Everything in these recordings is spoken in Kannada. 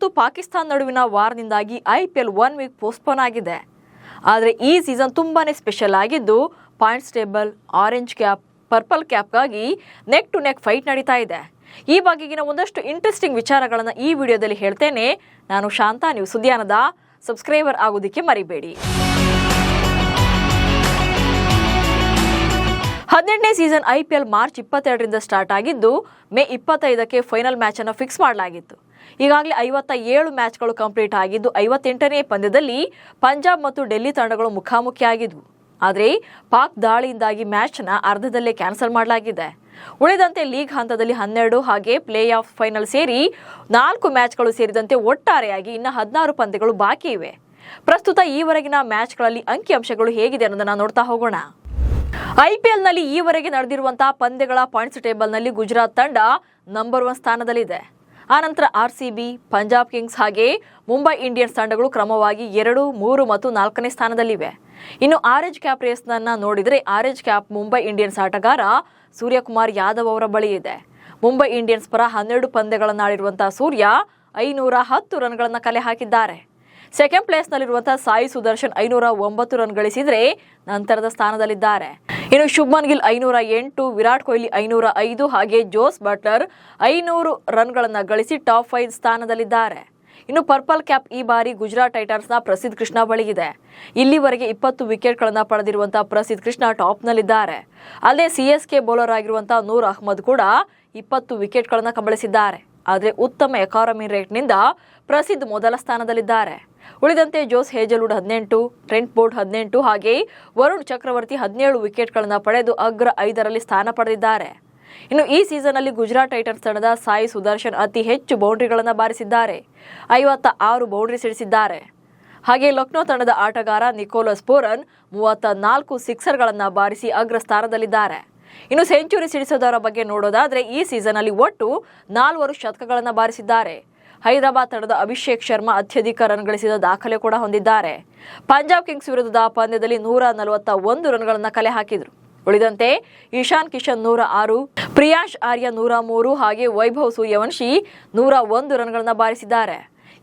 ಮತ್ತು ಪಾಕಿಸ್ತಾನ ನಡುವಿನ ವಾರ್ನಿಂದಾಗಿ IPL 1 ವೀಕ್ ಪೋಸ್ಟ್ಪೋನ್ ಆಗಿದೆ. ಆದರೆ ಈ ಸೀಸನ್ ತುಂಬಾನೇ ಸ್ಪೆಷಲ್ ಆಗಿದ್ದು points table, orange cap, purple ಕ್ಯಾಪ್ಗಾಗಿ ನೆಕ್ ಟು ನೆಕ್ ಫೈಟ್ ನಡೀತಾ ಇದೆ. ಈ ಬಗೆಗಿನ ಒಂದಷ್ಟು ಇಂಟ್ರೆಸ್ಟಿಂಗ್ ವಿಚಾರಗಳನ್ನು ಈ ವಿಡಿಯೋದಲ್ಲಿ ಹೇಳ್ತೇನೆ. ನಾನು ಶಾಂತಾ, ನೀವು ಸುದ್ದಿಯಾನದ ಸಬ್ಸ್ಕ್ರೈಬರ್ ಆಗೋದಕ್ಕೆ ಮರಿಬೇಡಿ. 18ನೇ ಸೀಸನ್ IPL ಮಾರ್ಚ್ 22ರಿಂದ ಸ್ಟಾರ್ಟ್ ಆಗಿದ್ದು ಮೇ 25ಕ್ಕೆ ಫೈನಲ್ ಮ್ಯಾಚ್ ಅನ್ನು ಫಿಕ್ಸ್ ಮಾಡಲಾಗಿತ್ತು. ಈಗಾಗಲೇ 57 ಮ್ಯಾಚ್ಗಳು ಕಂಪ್ಲೀಟ್ ಆಗಿದ್ದು 58ನೇ ಪಂದ್ಯದಲ್ಲಿ ಪಂಜಾಬ್ ಮತ್ತು ಡೆಲ್ಲಿ ತಂಡಗಳು ಮುಖಾಮುಖಿಯಾಗಿದ್ವು. ಆದರೆ ಪಾಕ್ ದಾಳಿಯಿಂದಾಗಿ ಮ್ಯಾಚ್ನ ಅರ್ಧದಲ್ಲೇ ಕ್ಯಾನ್ಸಲ್ ಮಾಡಲಾಗಿದೆ. ಉಳಿದಂತೆ ಲೀಗ್ ಹಂತದಲ್ಲಿ 12 ಹಾಗೆ ಪ್ಲೇ ಆಫ್ ಫೈನಲ್ ಸೇರಿ 4 ಮ್ಯಾಚ್ಗಳು ಸೇರಿದಂತೆ ಒಟ್ಟಾರೆಯಾಗಿ ಇನ್ನು 16 ಪಂದ್ಯಗಳು ಬಾಕಿ ಇವೆ. ಪ್ರಸ್ತುತ ಈವರೆಗಿನ ಮ್ಯಾಚ್ಗಳಲ್ಲಿ ಅಂಕಿಅಂಶಗಳು ಹೇಗಿದೆ ಅನ್ನೋದನ್ನ ನೋಡ್ತಾ ಹೋಗೋಣ. IPLನಲ್ಲಿ ಈವರೆಗೆ ನಡೆದಿರುವಂತಹ ಪಂದ್ಯಗಳ ಪಾಯಿಂಟ್ಸ್ ಟೇಬಲ್ನಲ್ಲಿ ಗುಜರಾತ್ ತಂಡ ನಂಬರ್ 1 ಸ್ಥಾನದಲ್ಲಿದೆ. ಆನಂತರ RCB, ಪಂಜಾಬ್ ಕಿಂಗ್ಸ್ ಹಾಗೆ ಮುಂಬೈ ಇಂಡಿಯನ್ಸ್ ತಂಡಗಳು ಕ್ರಮವಾಗಿ 2, 3 ಮತ್ತು 4ನೇ ಸ್ಥಾನದಲ್ಲಿವೆ. ಇನ್ನು ಆರೆಂಜ್ ಕ್ಯಾಪ್ ರೇಸ್ನನ್ನ ನೋಡಿದರೆ ಆರೆಂಜ್ ಕ್ಯಾಪ್ ಮುಂಬೈ ಇಂಡಿಯನ್ಸ್ ಆಟಗಾರ ಸೂರ್ಯಕುಮಾರ್ ಯಾದವ್ ಅವರ ಬಳಿ ಇದೆ. ಮುಂಬೈ ಇಂಡಿಯನ್ಸ್ ಪರ 12 ಪಂದ್ಯಗಳನ್ನಾಡಿರುವಂತಹ ಸೂರ್ಯ 510 ರನ್ಗಳನ್ನು ಕಲೆ ಹಾಕಿದ್ದಾರೆ. ಸೆಕೆಂಡ್ ಪ್ಲೇಸ್ನಲ್ಲಿರುವಂತಹ ಸಾಯಿ ಸುದರ್ಶನ್ 509 ರನ್ ಗಳಿಸಿದರೆ ನಂತರದ ಸ್ಥಾನದಲ್ಲಿದ್ದಾರೆ. ಇನ್ನು ಶುಭ್ಮನ್ ಗಿಲ್ 508, ವಿರಾಟ್ ಕೊಹ್ಲಿ 505 ಹಾಗೆ ಜೋಸ್ ಬಟ್ಲರ್ 500 ರನ್ಗಳನ್ನು ಗಳಿಸಿ ಟಾಪ್ 5 ಸ್ಥಾನದಲ್ಲಿದ್ದಾರೆ. ಇನ್ನು ಪರ್ಪಲ್ ಕ್ಯಾಪ್ ಈ ಬಾರಿ ಗುಜರಾತ್ ಟೈಟನ್ಸ್ನ ಪ್ರಸಿದ್ಧ ಕೃಷ್ಣ ಬಳಿಗಿದೆ. ಇಲ್ಲಿವರೆಗೆ 20 ವಿಕೆಟ್ಗಳನ್ನು ಪಡೆದಿರುವಂತಹ ಪ್ರಸಿದ್ಧ ಕೃಷ್ಣ ಟಾಪ್ನಲ್ಲಿದ್ದಾರೆ. ಅಲ್ಲದೆ CSK ಬೌಲರ್ ಆಗಿರುವಂತಹ ನೂರ್ ಅಹ್ಮದ್ ಕೂಡ 20 ವಿಕೆಟ್ಗಳನ್ನು ಕಬಳಿಸಿದ್ದಾರೆ. ಆದರೆ ಉತ್ತಮ ಎಕಾನಮಿ ರೇಟ್ನಿಂದ ಪ್ರಸಿದ್ಧ ಮೊದಲ ಸ್ಥಾನದಲ್ಲಿದ್ದಾರೆ. ಉಳಿದಂತೆ ಜೋಸ್ ಹೇಜಲ್ವುಡ್ 18, ಟ್ರೆಂಟ್ ಬೋಲ್ಟ್ 18 ಹಾಗೆ ವರುಣ್ ಚಕ್ರವರ್ತಿ 17 ವಿಕೆಟ್ಗಳನ್ನು ಪಡೆದು ಅಗ್ರ 5ರಲ್ಲಿ ಸ್ಥಾನ ಪಡೆದಿದ್ದಾರೆ. ಇನ್ನು ಈ ಸೀಸನ್ನಲ್ಲಿ ಗುಜರಾತ್ ಟೈಟನ್ಸ್ ತಂಡದ ಸಾಯಿ ಸುದರ್ಶನ್ ಅತಿ ಹೆಚ್ಚು ಬೌಂಡ್ರಿಗಳನ್ನು ಬಾರಿಸಿದ್ದಾರೆ. 56 ಬೌಂಡ್ರಿ ಸಿಡಿಸಿದ್ದಾರೆ. ಹಾಗೆ ಲಕ್ನೋ ತಂಡದ ಆಟಗಾರ ನಿಕೋಲಸ್ ಪೂರನ್ 34 ಸಿಕ್ಸರ್ಗಳನ್ನು ಬಾರಿಸಿ ಅಗ್ರ ಸ್ಥಾನದಲ್ಲಿದ್ದಾರೆ. ಇನ್ನು ಸೆಂಚುರಿ ಸಿಡಿಸೋದರ ಬಗ್ಗೆ ನೋಡೋದಾದ್ರೆ ಈ ಸೀಸನ್ನಲ್ಲಿ ಒಟ್ಟು 4 ಶತಕಗಳನ್ನು ಬಾರಿಸಿದ್ದಾರೆ. ಹೈದರಾಬಾದ್ ತಂಡದ ಅಭಿಷೇಕ್ ಶರ್ಮಾ ಅತ್ಯಧಿಕ ರನ್ ಗಳಿಸಿದ ದಾಖಲೆ ಕೂಡ ಹೊಂದಿದ್ದಾರೆ. ಪಂಜಾಬ್ ಕಿಂಗ್ಸ್ ವಿರುದ್ಧದ ಪಂದ್ಯದಲ್ಲಿ 141 ರನ್ಗಳನ್ನು ಕಲೆ ಹಾಕಿದರು. ಉಳಿದಂತೆ ಇಶಾನ್ ಕಿಶನ್ 106, ಪ್ರಿಯಾಂಶ್ ಆರ್ಯ 103 ಹಾಗೆ ವೈಭವ್ ಸೂರ್ಯವಂಶಿ 101 ರನ್ಗಳನ್ನು ಬಾರಿಸಿದ್ದಾರೆ.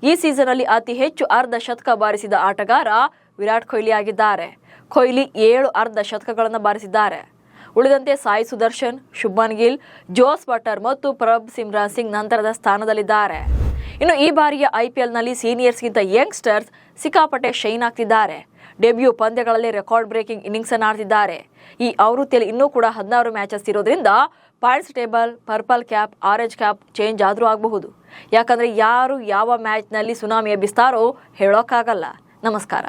ಈ ಸೀಸನ್ನಲ್ಲಿ ಅತಿ ಹೆಚ್ಚು ಅರ್ಧ ಶತಕ ಬಾರಿಸಿದ ಆಟಗಾರ ವಿರಾಟ್ ಕೊಹ್ಲಿ ಆಗಿದ್ದಾರೆ. ಕೊಹ್ಲಿ 7 ಅರ್ಧ ಶತಕಗಳನ್ನು ಬಾರಿಸಿದ್ದಾರೆ. ಉಳಿದಂತೆ ಸಾಯಿ ಸುದರ್ಶನ್, ಶುಭ್ಮನ್ ಗಿಲ್, ಜೋಸ್ ಬಟ್ಲರ್ ಮತ್ತು ಪ್ರಭ್ ಸಿಮ್ರಾನ್ ಸಿಂಗ್ ನಂತರದ ಸ್ಥಾನದಲ್ಲಿದ್ದಾರೆ. ಇನ್ನು ಈ ಬಾರಿಯ IPLನಲ್ಲಿ ಸೀನಿಯರ್ಸ್ಗಿಂತ ಯಂಗ್ಸ್ಟರ್ಸ್ ಸಿಕ್ಕಾಪಟ್ಟೆ ಶೈನ್ ಆಗ್ತಿದ್ದಾರೆ. ಡೆಬ್ಯೂ ಪಂದ್ಯಗಳಲ್ಲಿ ರೆಕಾರ್ಡ್ ಬ್ರೇಕಿಂಗ್ ಇನ್ನಿಂಗ್ಸ್ ಅನ್ನು ಆಡ್ತಿದ್ದಾರೆ. ಈ ಆವೃತ್ತಿಯಲ್ಲಿ ಇನ್ನೂ ಕೂಡ 16 ಮ್ಯಾಚಸ್ ಇರೋದ್ರಿಂದ points table, purple cap, orange cap change ಆದರೂ ಆಗಬಹುದು. ಯಾಕಂದ್ರೆ ಯಾರು ಯಾವ ಮ್ಯಾಚ್ನಲ್ಲಿ ಸುನಾಮಿ ಎಬ್ಬಿಸ್ತಾರೋ ಹೇಳೋಕ್ಕಾಗಲ್ಲ. ನಮಸ್ಕಾರ.